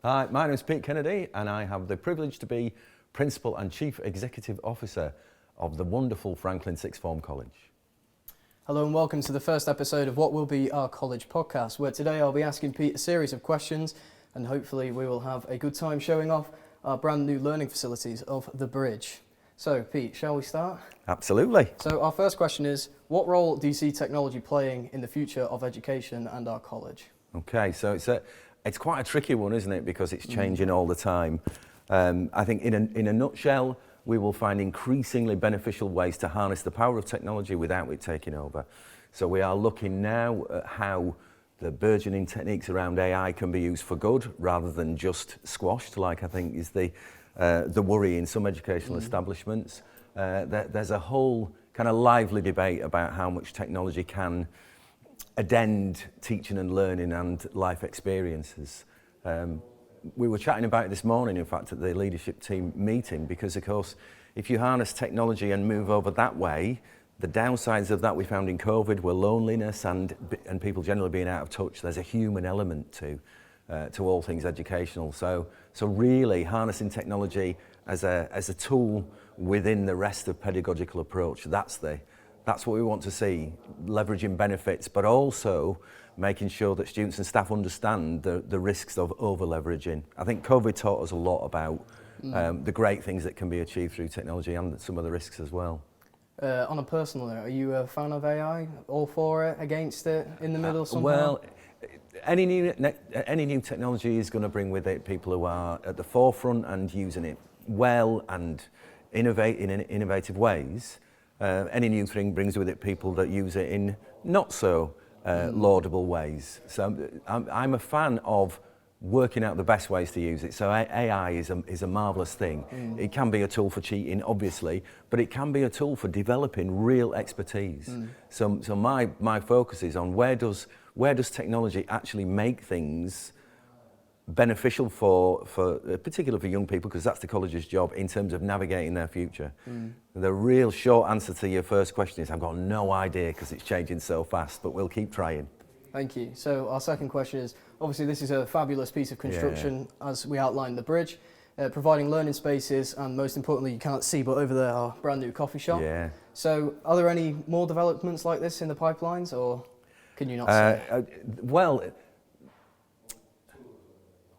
Hi, my name is Pete Kennedy and I have the privilege to be Principal and Chief Executive Officer of the wonderful Franklin Sixth Form College. Hello and welcome to the first episode of what will be our college podcast, where today I'll be asking Pete a series of questions and hopefully we will have a good time showing off our brand new learning facilities of the Bridge. So Pete, shall we start? Absolutely. So our first question is, what role do you see technology playing in the future of education and our college? Okay, so it's quite a tricky one, isn't it? Because it's changing all the time. I think in a nutshell, we will find increasingly beneficial ways to harness the power of technology without it taking over. So we are looking now at how the burgeoning techniques around AI can be used for good rather than just squashed, like I think is the worry in some educational establishments. There's a whole kind of lively debate about how much technology can addend teaching and learning and life experiences. We were chatting about it this morning, in fact, at the leadership team meeting, because of course, if you harness technology and move over that way, the downsides of that we found in COVID were loneliness and people generally being out of touch. There's a human element to all things educational. So really harnessing technology as a tool within the rest of pedagogical approach, that's what we want to see, leveraging benefits, but also making sure that students and staff understand the risks of over-leveraging. I think COVID taught us a lot about the great things that can be achieved through technology and some of the risks as well. On a personal note, are you a fan of AI? All for it, against it, in the middle somehow? Well, any new technology is going to bring with it people who are at the forefront and using it well and innovate in innovative ways. Any new thing brings with it people that use it in not so laudable ways. So I'm a fan of working out the best ways to use it. So AI is a marvellous thing. It can be a tool for cheating, obviously, but it can be a tool for developing real expertise. So my focus is on where does technology actually make things beneficial for particularly for young people, because that's the college's job in terms of navigating their future. The real short answer to your first question is I've got no idea because it's changing so fast, but we'll keep trying. Thank you. So our second question is, obviously this is a fabulous piece of construction, as we outlined, the Bridge, providing learning spaces, and most importantly, you can't see, but over there, our brand new coffee shop. Yeah. So are there any more developments like this in the pipelines, or can you not say? Well,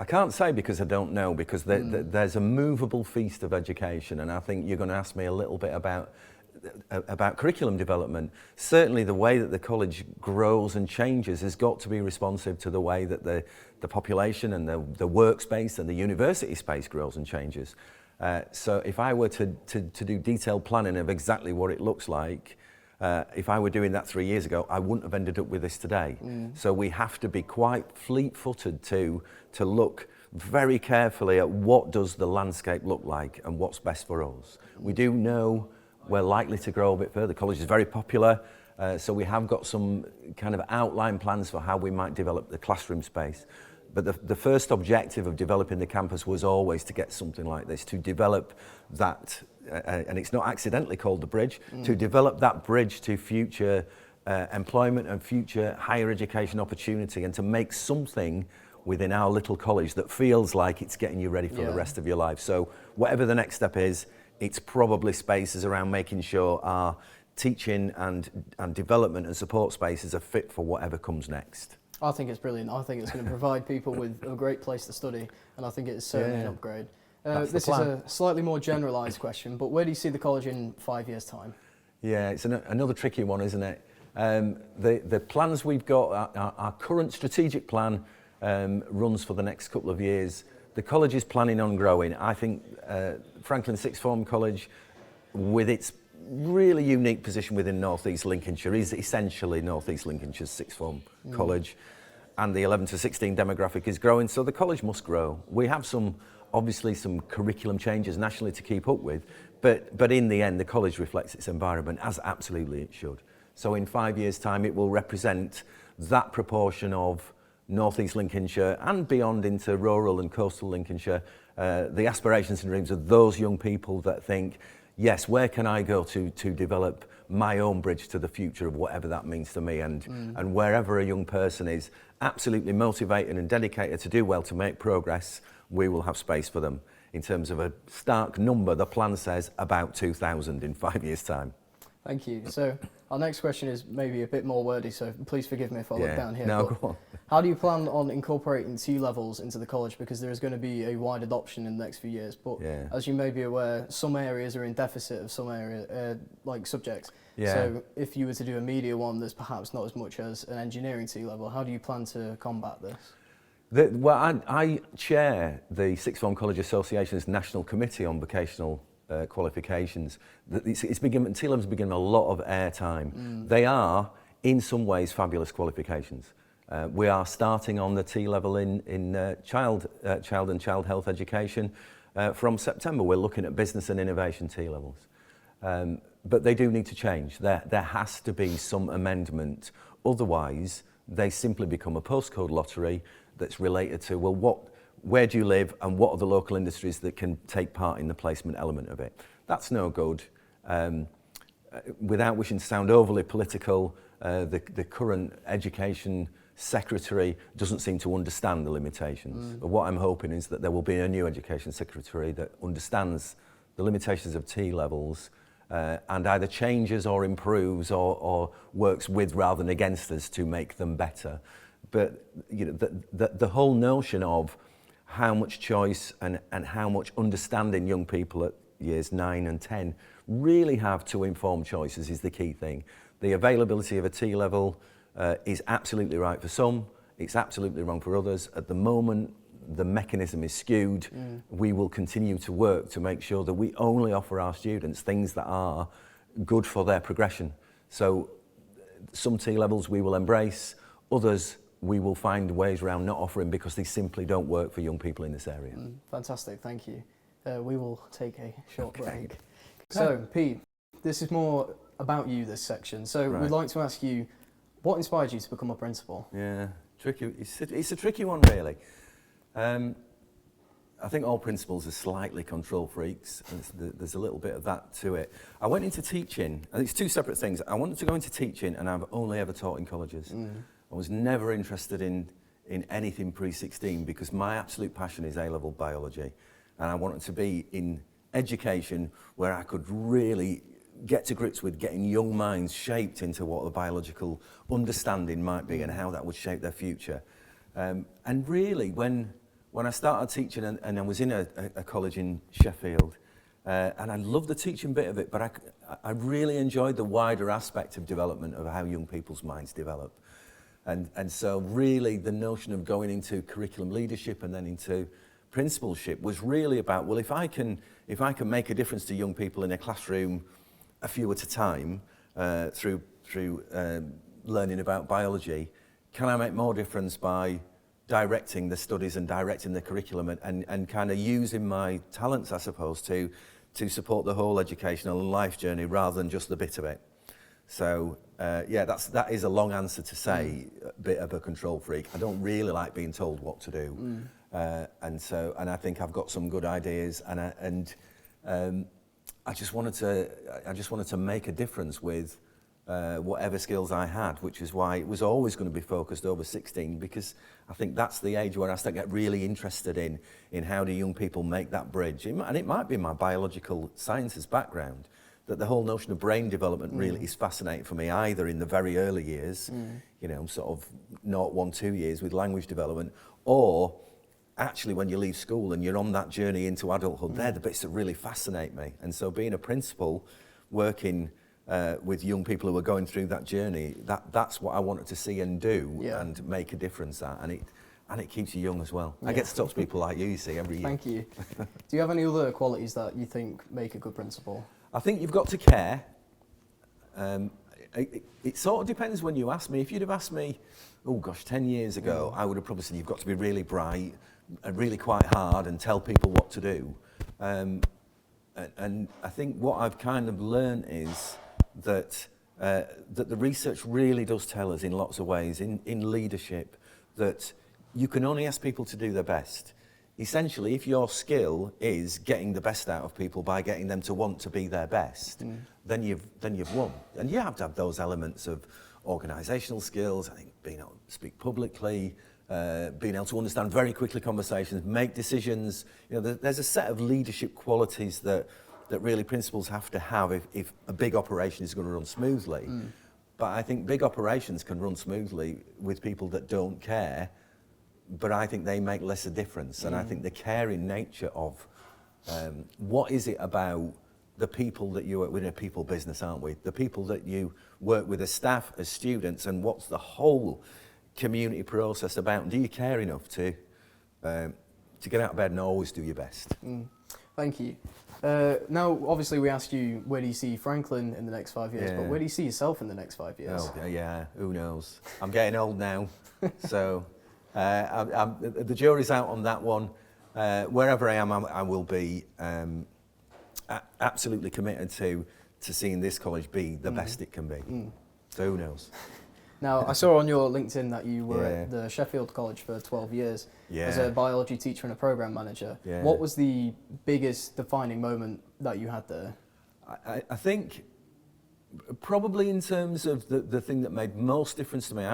I can't say because I don't know, because there's a movable feast of education, and I think you're going to ask me a little bit about curriculum development. Certainly the way that the college grows and changes has got to be responsive to the way that the population and the workspace and the university space grows and changes. So if I were to do detailed planning of exactly what it looks like, if I were doing that 3 years ago, I wouldn't have ended up with this today. So we have to be quite fleet-footed to look very carefully at what does the landscape look like and what's best for us. We do know we're likely to grow a bit further. The college is very popular, so we have got some kind of outline plans for how we might develop the classroom space. But the first objective of developing the campus was always to get something like this, to develop that, and it's not accidentally called the Bridge, to develop that bridge to future employment and future higher education opportunity, and to make something within our little college that feels like it's getting you ready for the rest of your life. So whatever the next step is, it's probably spaces around making sure our teaching and development and support spaces are fit for whatever comes next. I think it's brilliant. I think it's going to provide people with a great place to study, and I think it's certainly an upgrade. This is a slightly more generalised question, but where do you see the college in 5 years' time? Yeah, it's another tricky one, isn't it? The plans we've got, our current strategic plan runs for the next couple of years. The college is planning on growing. I think Franklin Sixth Form College, with its really unique position within North East Lincolnshire, is essentially North East Lincolnshire's sixth form college, and the 11 to 16 demographic is growing, so the college must grow. We have obviously some curriculum changes nationally to keep up with, but in the end the college reflects its environment, as absolutely it should. So in 5 years' time it will represent that proportion of North East Lincolnshire and beyond into rural and coastal Lincolnshire, the aspirations and dreams of those young people that think, yes, where can I go to develop my own bridge to the future of whatever that means to me, and wherever a young person is absolutely motivated and dedicated to do well, to make progress, we will have space for them. In terms of a stark number, the plan says about 2,000 in 5 years' time. Thank you. So our next question is maybe a bit more wordy, so please forgive me if I look down here. No, go on. How do you plan on incorporating T-levels into the college? Because there is going to be a wide adoption in the next few years, but as you may be aware, some areas are in deficit of some area, like subjects. So if you were to do a media one, there's perhaps not as much as an engineering T-level. How do you plan to combat this? Well, I chair the Sixth Form College Association's National Committee on Vocational Qualifications. T-levels begin a lot of airtime. They are, in some ways, fabulous qualifications. We are starting on the T-level in child and child health education. From September, we're looking at business and innovation T-levels. But they do need to change. There has to be some amendment. Otherwise, they simply become a postcode lottery that's related to, well, where do you live and what are the local industries that can take part in the placement element of it? That's no good. Without wishing to sound overly political, the current education secretary doesn't seem to understand the limitations. But what I'm hoping is that there will be a new education secretary that understands the limitations of T-levels and either changes or improves or works with rather than against us to make them better. But you know, the whole notion of how much choice and how much understanding young people at years 9 and 10 really have to inform choices is the key thing. The availability of a T-level is absolutely right for some, it's absolutely wrong for others. At the moment, the mechanism is skewed. We will continue to work to make sure that we only offer our students things that are good for their progression. So some T-levels we will embrace, others we will find ways around not offering because they simply don't work for young people in this area. Fantastic, thank you. We will take a short break. So, Pete, this is more about you, this section. So we'd like to ask you, what inspired you to become a principal? Yeah, tricky. It's a tricky one, really. I think all principals are slightly control freaks, and there's a little bit of that to it. I went into teaching, and it's two separate things. I wanted to go into teaching, and I've only ever taught in colleges. I was never interested in anything pre-16 because my absolute passion is A-level biology, and I wanted to be in education where I could really get to grips with getting young minds shaped into what the biological understanding might be and how that would shape their future. And really, when I started teaching and I was in a college in Sheffield, and I loved the teaching bit of it, but I really enjoyed the wider aspect of development of how young people's minds develop. And so really the notion of going into curriculum leadership and then into principalship was really about, well, if I can make a difference to young people in a classroom a few at a time through learning about biology, can I make more difference by directing the studies and directing the curriculum and kind of using my talents, I suppose, to support the whole educational and life journey rather than just the bit of it. So that is a long answer to say a bit of a control freak. I don't really like being told what to do, and I think I've got some good ideas, and I just wanted to make a difference with whatever skills I had, which is why it was always going to be focused over 16, because I think that's the age where I start to get really interested in how do young people make that bridge, and it might be my biological sciences background. That the whole notion of brain development really is fascinating for me, either in the very early years, you know, sort of 0, 1, 2 years with language development, or actually when you leave school and you're on that journey into adulthood, they're the bits that really fascinate me. And so being a principal, working with young people who are going through that journey, that's what I wanted to see and do and make a difference at. And it keeps you young as well. I get to talk to people like you see, every year. Thank you. Do you have any other qualities that you think make a good principal? I think you've got to care. It sort of depends when you ask me. If you'd have asked me, 10 years ago, I would have probably said you've got to be really bright and really quite hard and tell people what to do. And I think what I've kind of learned is that the research really does tell us in lots of ways, in leadership, that you can only ask people to do their best. essentially, if your skill is getting the best out of people by getting them to want to be their best, then you've won. And you have to have those elements of organisational skills. I think being able to speak publicly, being able to understand very quickly conversations, make decisions. You know, there's a set of leadership qualities that really principals have to have if a big operation is going to run smoothly. But I think big operations can run smoothly with people that don't care, but I think they make less a difference. And I think the caring nature of what is it about the people that you work with, in a people business, aren't we? The people that you work with as staff, as students, and what's the whole community process about? And do you care enough to get out of bed and always do your best? Thank you. Now, obviously, we asked you, where do you see Franklin in the next 5 years? But where do you see yourself in the next 5 years? Oh, yeah, who knows? I'm getting old now, so the jury's out on that one. Wherever I am, I will be absolutely committed to seeing this college be the best it can be. So who knows? Now, I saw on your LinkedIn that you were at the Sheffield College for 12 years as a biology teacher and a program manager. What was the biggest defining moment that you had there? I think probably in terms of the thing that made most difference to me,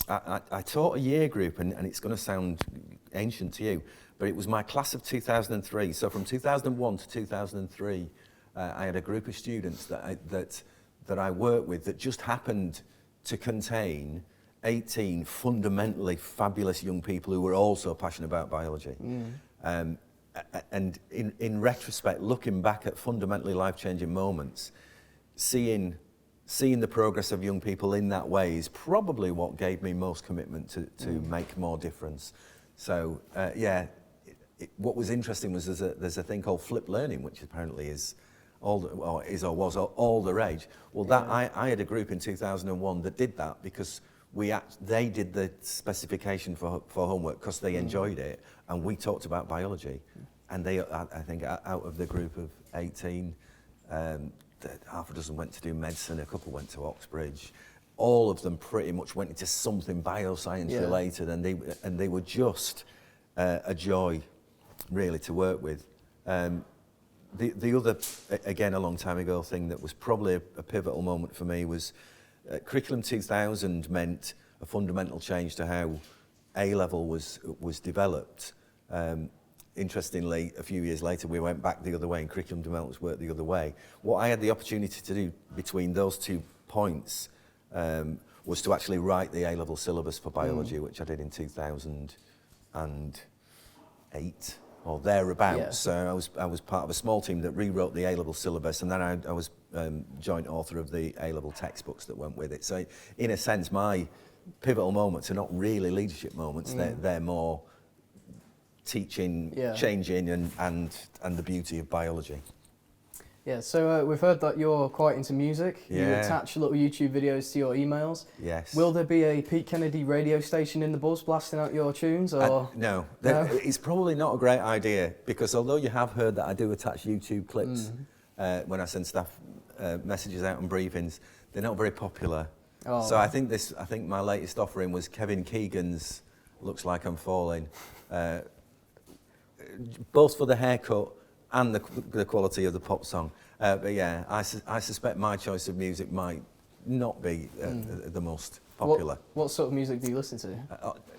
I taught a year group, and it's going to sound ancient to you, but it was my class of 2003. So from 2001 to 2003, I had a group of students that I worked with that just happened to contain 18 fundamentally fabulous young people who were also passionate about biology. And in retrospect, looking back at fundamentally life-changing moments, seeing the progress of young people in that way is probably what gave me most commitment to make more difference. So what was interesting was there's a thing called flipped learning, which apparently is was all the rage. Well, I had a group in 2001 that did that because they did the specification for homework because they enjoyed it, and we talked about biology. And I think out of the group of 18, half a dozen went to do medicine, a couple went to Oxbridge. All of them pretty much went into something bioscience related, and they were just a joy, really, to work with. The other, again, a long time ago thing that was probably a pivotal moment for me was Curriculum 2000 meant a fundamental change to how A-level was developed. Interestingly, a few years later, we went back the other way and curriculum development worked the other way. What I had the opportunity to do between those 2 points was to actually write the A-level syllabus for biology, which I did in 2008. Or thereabouts. So I was part of a small team that rewrote the A-level syllabus, and then I was joint author of the A-level textbooks that went with it. So in a sense, my pivotal moments are not really leadership moments. They're more teaching, changing, and the beauty of biology. Yeah, so we've heard that you're quite into music. You attach little YouTube videos to your emails. Yes. Will there be a Pete Kennedy radio station in the buzz blasting out your tunes? Or no, it's probably not a great idea, because although you have heard that I do attach YouTube clips when I send staff messages out on briefings, they're not very popular. So I think my latest offering was Kevin Keegan's "Looks Like I'm Falling," both for the haircut and the quality of the pop song. But yeah, I suspect my choice of music might not be the most popular. What sort of music do you listen to?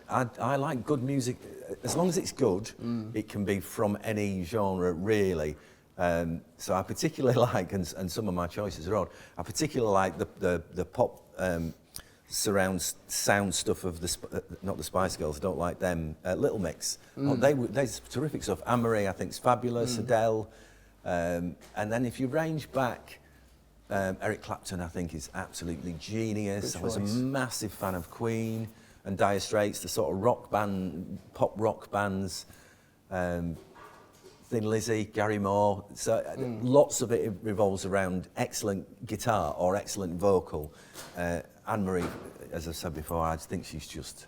I like good music. As long as it's good, it can be from any genre, really. So I particularly like, and some of my choices are odd, I particularly like the pop surround sound stuff of not the Spice Girls, I don't like them, Little Mix. They're terrific stuff. Anne-Marie I think is fabulous, Adele, and then if you range back, Eric Clapton I think is absolutely genius. I was a massive fan of Queen and Dire Straits, the sort of pop rock bands, Thin Lizzy, Gary Moore. So lots of it revolves around excellent guitar or excellent vocal. Anne-Marie, as I said before, I think she's just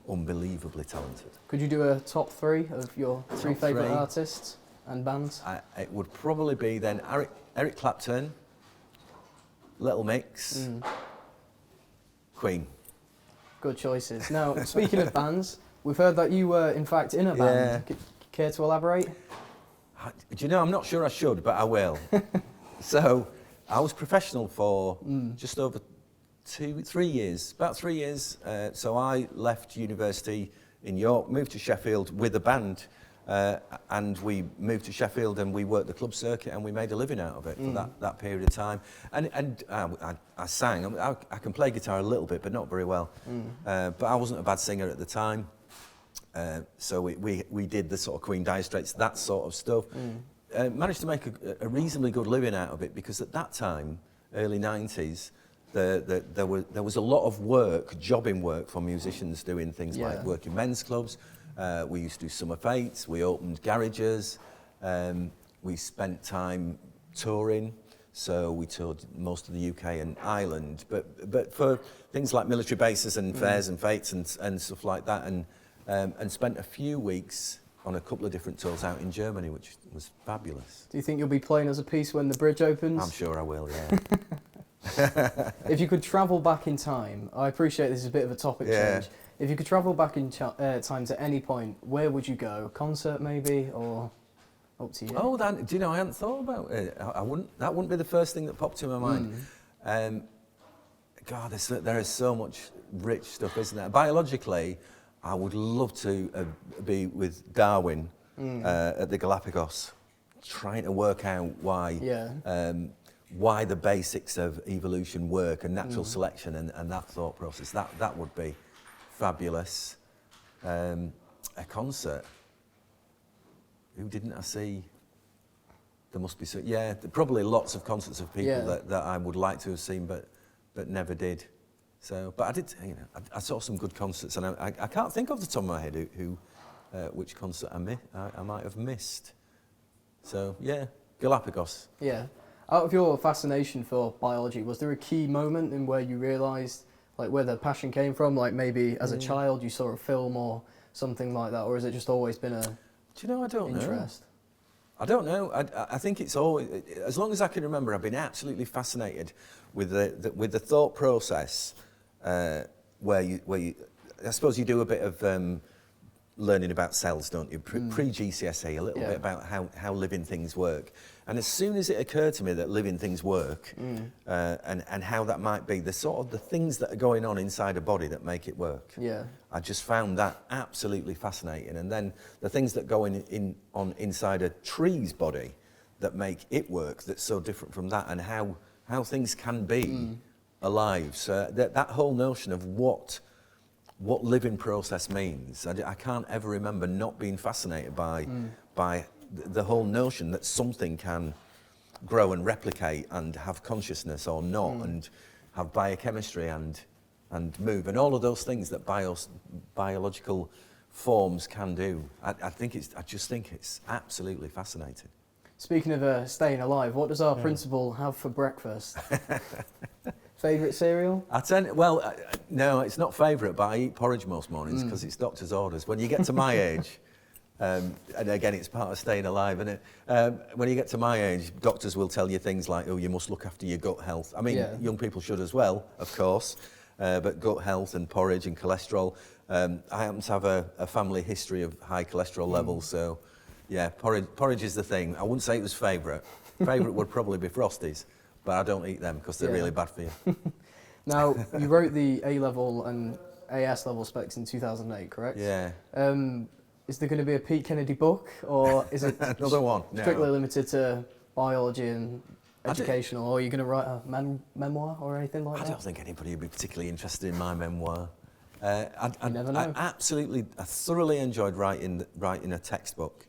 unbelievably talented. Could you do a top 3 of your 3 favourite artists and bands? It would probably be then Eric Clapton, Little Mix, Queen. Good choices. Now, speaking of bands, we've heard that you were in fact in a band. Care to elaborate? Do you know, I'm not sure I should, but I will. So, I was professional for just over 3 years, about 3 years. So I left university in York, moved to Sheffield with a band, and we moved to Sheffield and we worked the club circuit and we made a living out of it for that period of time. And I sang. I can play guitar a little bit, but not very well. But I wasn't a bad singer at the time. So we did the sort of Queen Dire Straits, that sort of stuff. Managed to make a reasonably good living out of it because at that time, early 90s, there was a lot of work, jobbing work for musicians doing things like working men's clubs. We used to do summer fates, we opened garages, we spent time touring. So we toured most of the UK and Ireland, but for things like military bases and fairs and fates and stuff like that, and spent a few weeks on a couple of different tours out in Germany, which was fabulous. Do you think you'll be playing as a piece when the bridge opens? I'm sure I will, yeah. If you could travel back in time, I appreciate this is a bit of a topic change. If you could travel back in time to any point, where would you go? Concert maybe, or up to you? Oh, do you know, I hadn't thought about it. That wouldn't be the first thing that popped to my mind. God, there is so much rich stuff, isn't there? Biologically, I would love to be with Darwin at the Galapagos, trying to work out why the basics of evolution work and natural selection and that thought process. That would be fabulous. A concert. Who didn't I see? There must be probably lots of concerts of people that I would like to have seen, but never did. So, but I did, I saw some good concerts, and I can't think off the top of my head which concert I might have missed. So, Galapagos. Yeah. Out of your fascination for biology, was there a key moment in where you realised, like, where the passion came from? Like, maybe as a child you saw a film or something like that, or has it just always been a I don't interest? know. I don't know. I think it's always, as long as I can remember, I've been absolutely fascinated with the thought process. Where you, I suppose you do a bit of learning about cells, don't you? Pre-GCSE, a little bit about how living things work. And as soon as it occurred to me that living things work, and how that might be, the things that are going on inside a body that make it work. Yeah. I just found that absolutely fascinating. And then the things that go on inside a tree's body that make it work, that's so different from that, and how things can be alive. So that whole notion of what living process means, I can't ever remember not being fascinated by the whole notion that something can grow and replicate and have consciousness or not, and have biochemistry and move, and all of those things that biological forms can do. I just think it's absolutely fascinating. Speaking of staying alive, what does our principal have for breakfast? Favourite cereal? No, it's not favourite, but I eat porridge most mornings because it's doctor's orders. When you get to my age, and again, it's part of staying alive, isn't it? When you get to my age, doctors will tell you things like, oh, you must look after your gut health. I mean, young people should as well, of course, but gut health and porridge and cholesterol. I happen to have a family history of high cholesterol levels, so yeah, porridge is the thing. I wouldn't say it was favourite. Favourite would probably be Frosties. But I don't eat them because they're really bad for you. Now, you wrote the A-level and AS level specs in 2008, correct? Yeah. Is there going to be a Pete Kennedy book, or is it another one? Strictly limited to biology and educational, or are you going to write a memoir or anything like that? I don't think anybody would be particularly interested in my memoir. You never know. I thoroughly enjoyed writing a textbook.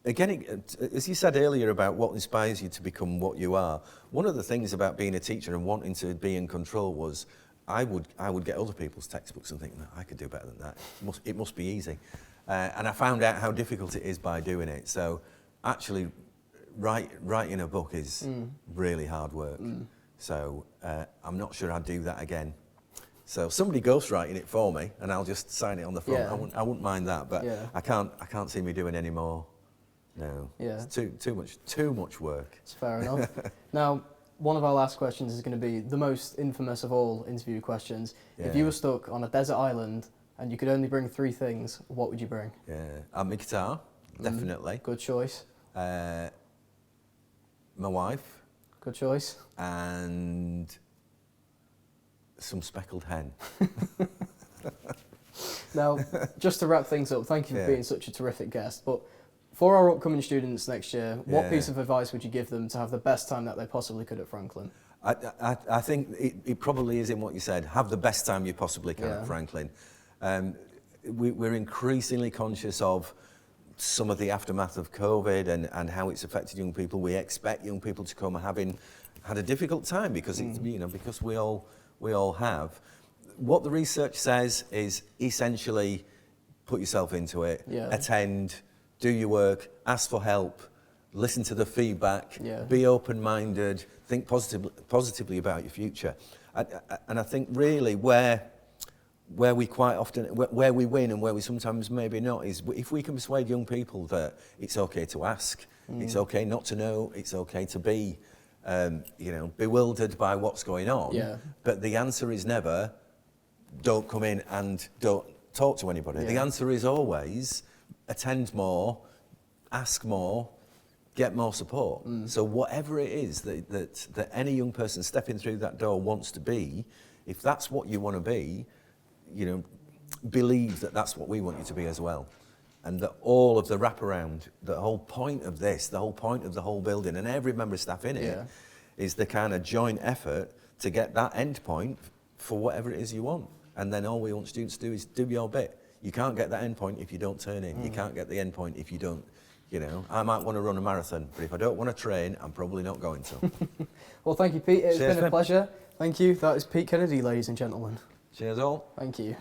Again, as you said earlier about what inspires you to become what you are, one of the things about being a teacher and wanting to be in control was I would get other people's textbooks and think, no, I could do better than that. It must be easy. And I found out how difficult it is by doing it. So actually writing a book is really hard work. So I'm not sure I'd do that again. So somebody ghostwriting it for me and I'll just sign it on the front. I wouldn't mind that, but I can't see me doing any more. No, it's too much work. It's fair enough. Now, one of our last questions is going to be the most infamous of all interview questions. Yeah. If you were stuck on a desert island and you could only bring 3 things, what would you bring? Yeah, my guitar, definitely. Good choice. My wife. Good choice. And some speckled hen. Now, just to wrap things up, thank you for Yeah. being such a terrific guest. But for our upcoming students next year, what Yeah. piece of advice would you give them to have the best time that they possibly could at Franklin? I think it probably is in what you said. Have the best time you possibly can Yeah. at Franklin. We're increasingly conscious of some of the aftermath of COVID and how it's affected young people. We expect young people to come having had a difficult time because it's, because we all have. What the research says is essentially put yourself into it, Yeah. attend, do your work, ask for help, listen to the feedback, Yeah. be open-minded, think positively about your future. And I think really where we quite often, where we win and where we sometimes maybe not, is if we can persuade young people that it's okay to ask, it's okay not to know, it's okay to be, bewildered by what's going on. Yeah. But the answer is never, don't come in and don't talk to anybody. The Yeah. answer is always attend more, ask more, get more support. So whatever it is that any young person stepping through that door wants to be, if that's what you want to be, believe that that's what we want you to be as well. And that all of the wraparound, the whole point of this, the whole point of the whole building and every member of staff in it Yeah. is the kind of joint effort to get that end point for whatever it is you want. And then all we want students to do is do your bit. You can't get that end point if you don't turn in. You can't get the end point if you don't, I might want to run a marathon, but if I don't want to train, I'm probably not going to. Well, thank you, Pete. It's Cheers, been a Finn. pleasure. Thank you. That is Pete Kennedy, ladies and gentlemen. Cheers all. Thank you.